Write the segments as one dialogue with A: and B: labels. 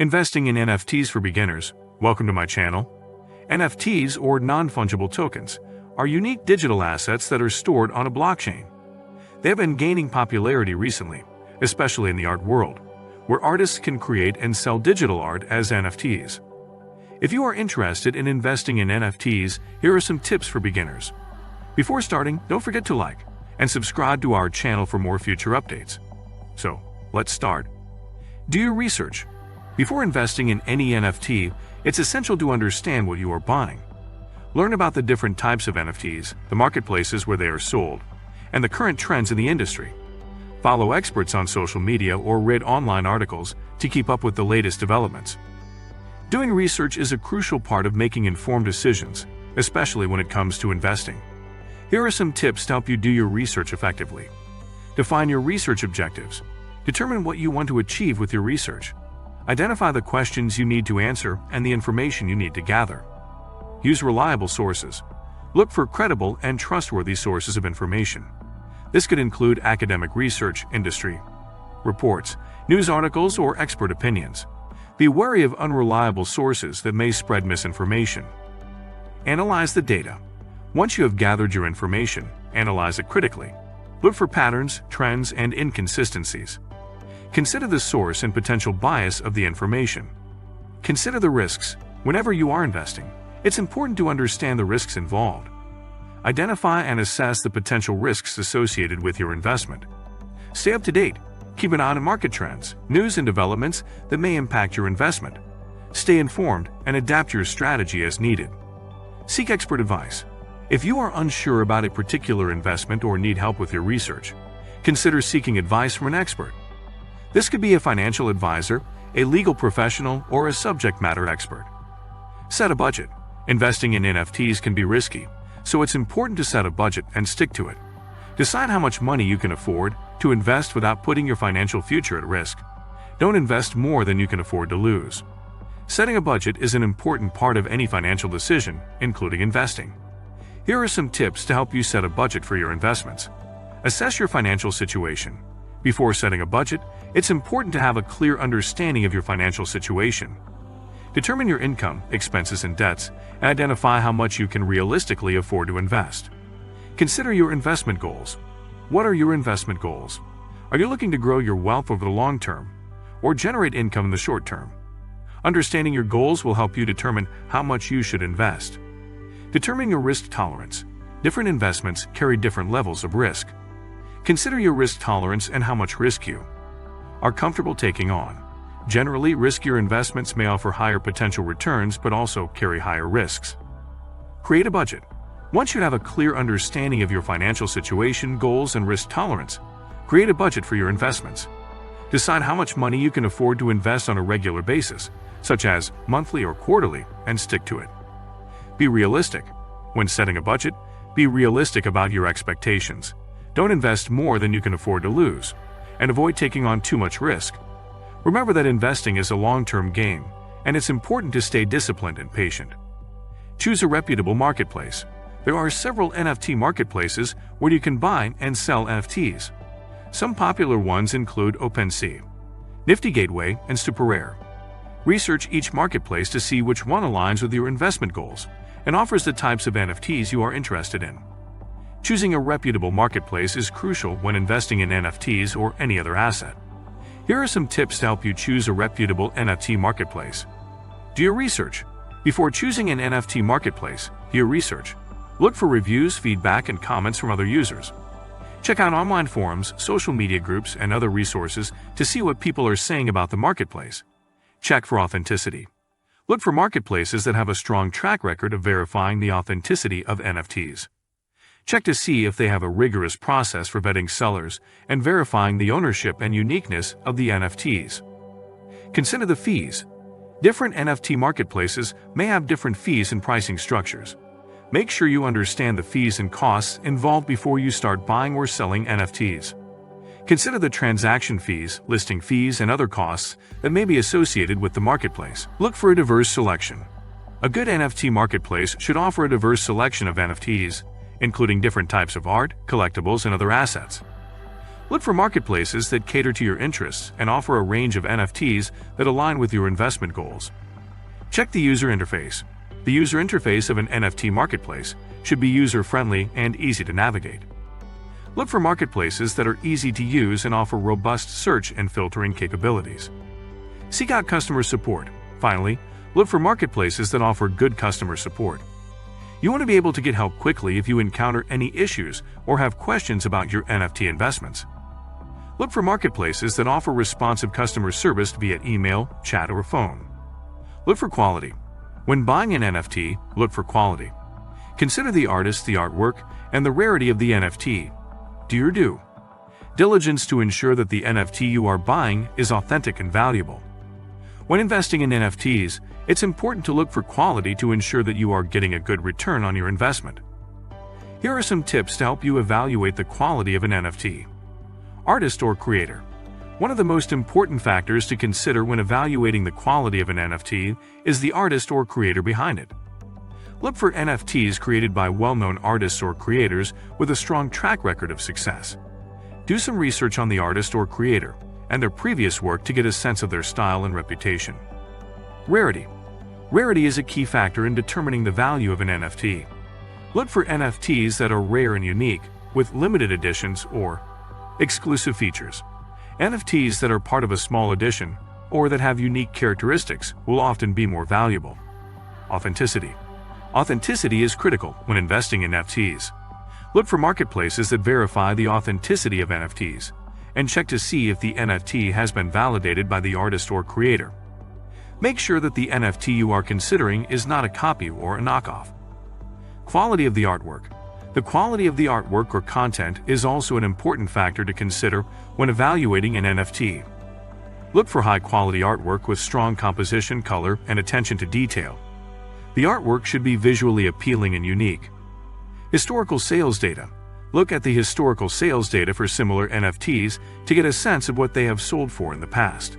A: Investing in NFTs for beginners. Welcome to my channel. NFTs, or non-fungible tokens, are unique digital assets that are stored on a blockchain. They have been gaining popularity recently, especially in the art world, where artists can create and sell digital art as NFTs. If you are interested in investing in NFTs, here are some tips for beginners. Before starting, don't forget to like and subscribe to our channel for more future updates. So, let's start. Do your research. Before investing in any NFT, it's essential to understand what you are buying. Learn about the different types of NFTs, the marketplaces where they are sold, and the current trends in the industry. Follow experts on social media or read online articles to keep up with the latest developments. Doing research is a crucial part of making informed decisions, especially when it comes to investing. Here are some tips to help you do your research effectively. Define your research objectives. Determine what you want to achieve with your research. Identify the questions you need to answer and the information you need to gather. Use reliable sources. Look for credible and trustworthy sources of information. This could include academic research, industry reports, news articles, or expert opinions. Be wary of unreliable sources that may spread misinformation. Analyze the data. Once you have gathered your information, analyze it critically. Look for patterns, trends, and inconsistencies. Consider the source and potential bias of the information. Consider the risks. Whenever you are investing, it's important to understand the risks involved. Identify and assess the potential risks associated with your investment. Stay up to date. Keep an eye on market trends, news, and developments that may impact your investment. Stay informed and adapt your strategy as needed. Seek expert advice. If you are unsure about a particular investment or need help with your research, consider seeking advice from an expert. This could be a financial advisor, a legal professional, or a subject matter expert. Set a budget. Investing in NFTs can be risky, so it's important to set a budget and stick to it. Decide how much money you can afford to invest without putting your financial future at risk. Don't invest more than you can afford to lose. Setting a budget is an important part of any financial decision, including investing. Here are some tips to help you set a budget for your investments. Assess your financial situation. Before setting a budget, it's important to have a clear understanding of your financial situation. Determine your income, expenses, and debts, and identify how much you can realistically afford to invest. Consider your investment goals. What are your investment goals? Are you looking to grow your wealth over the long term, or generate income in the short term? Understanding your goals will help you determine how much you should invest. Determine your risk tolerance. Different investments carry different levels of risk. Consider your risk tolerance and how much risk you are comfortable taking on. Generally, riskier investments may offer higher potential returns but also carry higher risks. Create a budget. Once you have a clear understanding of your financial situation, goals, and risk tolerance, create a budget for your investments. Decide how much money you can afford to invest on a regular basis, such as monthly or quarterly, and stick to it. Be realistic. When setting a budget, be realistic about your expectations. Don't invest more than you can afford to lose, and avoid taking on too much risk. Remember that investing is a long-term game, and it's important to stay disciplined and patient. Choose a reputable marketplace. There are several NFT marketplaces where you can buy and sell NFTs. Some popular ones include OpenSea, Nifty Gateway, and SuperRare. Research each marketplace to see which one aligns with your investment goals and offers the types of NFTs you are interested in. Choosing a reputable marketplace is crucial when investing in NFTs or any other asset. Here are some tips to help you choose a reputable NFT marketplace. Do your research. Before choosing an NFT marketplace, do your research. Look for reviews, feedback, and comments from other users. Check out online forums, social media groups, and other resources to see what people are saying about the marketplace. Check for authenticity. Look for marketplaces that have a strong track record of verifying the authenticity of NFTs. Check to see if they have a rigorous process for vetting sellers and verifying the ownership and uniqueness of the NFTs. Consider the fees. Different NFT marketplaces may have different fees and pricing structures. Make sure you understand the fees and costs involved before you start buying or selling NFTs. Consider the transaction fees, listing fees, and other costs that may be associated with the marketplace. Look for a diverse selection. A good NFT marketplace should offer a diverse selection of NFTs, including different types of art, collectibles, and other assets. Look for marketplaces that cater to your interests and offer a range of NFTs that align with your investment goals. Check the user interface. The user interface of an NFT marketplace should be user-friendly and easy to navigate. Look for marketplaces that are easy to use and offer robust search and filtering capabilities. Seek out customer support. Finally, look for marketplaces that offer good customer support. You want to be able to get help quickly if you encounter any issues or have questions about your NFT investments. Look for marketplaces that offer responsive customer service via email, chat, or phone. Look for quality. When buying an NFT, look for quality. Consider the artist, the artwork, and the rarity of the NFT. Do your due diligence to ensure that the NFT you are buying is authentic and valuable. When investing in NFTs, it's important to look for quality to ensure that you are getting a good return on your investment. Here are some tips to help you evaluate the quality of an NFT. Artist or creator. One of the most important factors to consider when evaluating the quality of an NFT is the artist or creator behind it. Look for NFTs created by well-known artists or creators with a strong track record of success. Do some research on the artist or creator and their previous work to get a sense of their style and reputation. Rarity. Rarity is a key factor in determining the value of an NFT. Look for NFTs that are rare and unique, with limited editions or exclusive features. NFTs that are part of a small edition or that have unique characteristics will often be more valuable. Authenticity. Authenticity is critical when investing in NFTs. Look for marketplaces that verify the authenticity of NFTs and check to see if the NFT has been validated by the artist or creator. Make sure that the NFT you are considering is not a copy or a knockoff. Quality of the artwork. The quality of the artwork or content is also an important factor to consider when evaluating an NFT. Look for high-quality artwork with strong composition, color, and attention to detail. The artwork should be visually appealing and unique. Historical sales data. Look at the historical sales data for similar NFTs to get a sense of what they have sold for in the past.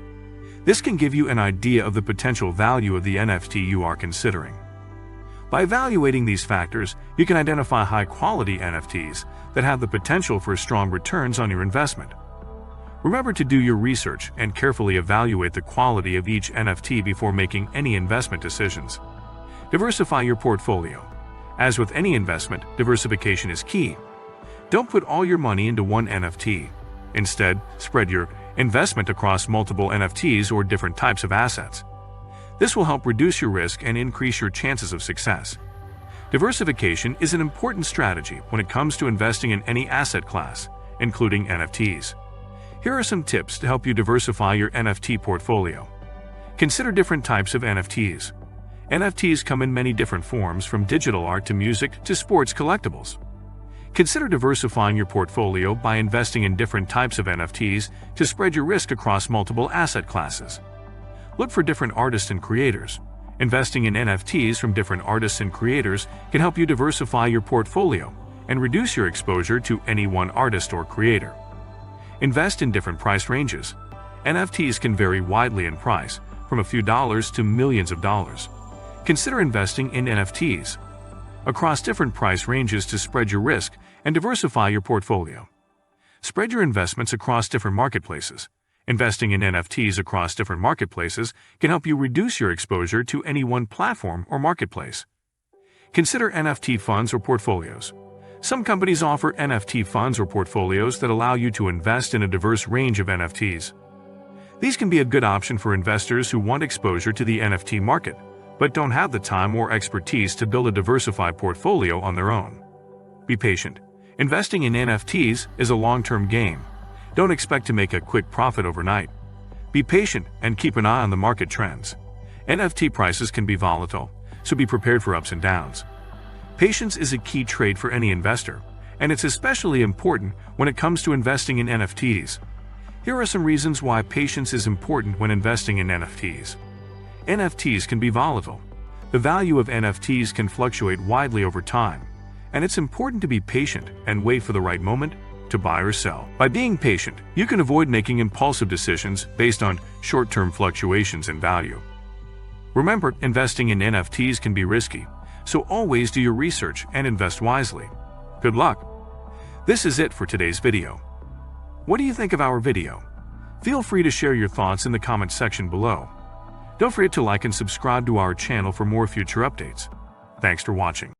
A: This can give you an idea of the potential value of the NFT you are considering. By evaluating these factors, you can identify high-quality NFTs that have the potential for strong returns on your investment. Remember to do your research and carefully evaluate the quality of each NFT before making any investment decisions. Diversify your portfolio. As with any investment, diversification is key. Don't put all your money into one NFT. Instead, spread your investment across multiple NFTs or different types of assets. This will help reduce your risk and increase your chances of success. Diversification is an important strategy when it comes to investing in any asset class, including NFTs. Here are some tips to help you diversify your NFT portfolio. Consider different types of NFTs. NFTs come in many different forms, from digital art to music to sports collectibles. Consider diversifying your portfolio by investing in different types of NFTs to spread your risk across multiple asset classes. Look for different artists and creators. Investing in NFTs from different artists and creators can help you diversify your portfolio and reduce your exposure to any one artist or creator. Invest in different price ranges. NFTs can vary widely in price, from a few dollars to millions of dollars. Consider investing in NFTs across different price ranges to spread your risk and diversify your portfolio. Spread your investments across different marketplaces. Investing in NFTs across different marketplaces can help you reduce your exposure to any one platform or marketplace. Consider NFT funds or portfolios. Some companies offer NFT funds or portfolios that allow you to invest in a diverse range of NFTs. These can be a good option for investors who want exposure to the NFT market, but don't have the time or expertise to build a diversified portfolio on their own. Be patient. Investing in NFTs is a long-term game. Don't expect to make a quick profit overnight. Be patient and keep an eye on the market trends. NFT prices can be volatile, so be prepared for ups and downs. Patience is a key trait for any investor, and it's especially important when it comes to investing in NFTs. Here are some reasons why patience is important when investing in NFTs. NFTs can be volatile. The value of NFTs can fluctuate widely over time, and it's important to be patient and wait for the right moment to buy or sell. By being patient, you can avoid making impulsive decisions based on short-term fluctuations in value. Remember, investing in NFTs can be risky, so always do your research and invest wisely. Good luck! This is it for today's video. What do you think of our video? Feel free to share your thoughts in the comment section below. Don't forget to like and subscribe to our channel for more future updates. Thanks for watching.